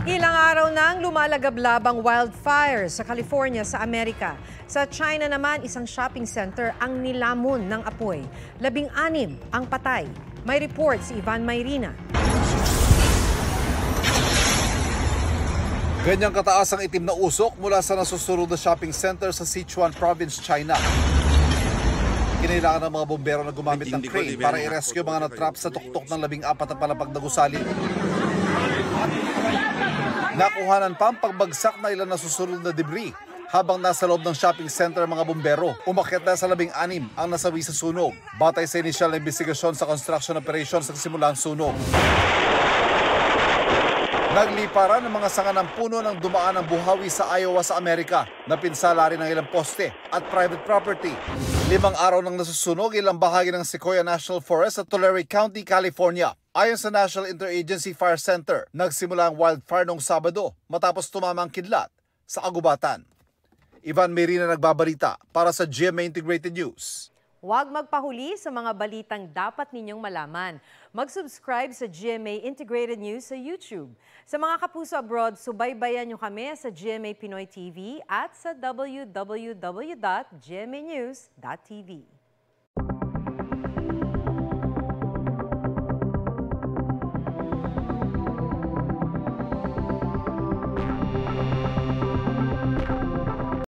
Ilang araw nang lumalagablabang wildfire sa California sa Amerika. Sa China naman, isang shopping center ang nilamon ng apoy. 16 ang patay. May report si Ivan Mayrina. Ganyang kataas ang itim na usok mula sa nasusunod na shopping center sa Sichuan Province, China. Kinailangan ng mga bombero na gumamit ng crane para i-rescue mga natrap sa tuktok ng 14 na palapag na gusali. Nakuhanan pa ang pagbagsak na ilan nasusunod na debris. Habang nasa loob ng shopping center mga bombero, umakyat na sa 16 ang nasawi sa sunog. Batay sa inisyal na investigasyon sa construction operations sa simula ang sunog. Nagliparan ng mga sanga ng puno ng dumaan ng buhawi sa Iowa sa Amerika. Napinsala rin ng ilang poste at private property. 5 araw nang nasusunog ilang bahagi ng Sequoia National Forest sa Tulare County, California. Ayon sa National Interagency Fire Center, nagsimula ang wildfire noong Sabado matapos tumama ang kidlat sa kagubatan. Ivan Mayrina nagbabalita para sa GMA Integrated News. Huwag magpahuli sa mga balitang dapat ninyong malaman. Mag-subscribe sa GMA Integrated News sa YouTube. Sa mga kapuso abroad, subaybayan nyo kami sa GMA Pinoy TV at sa www.gmanews.tv.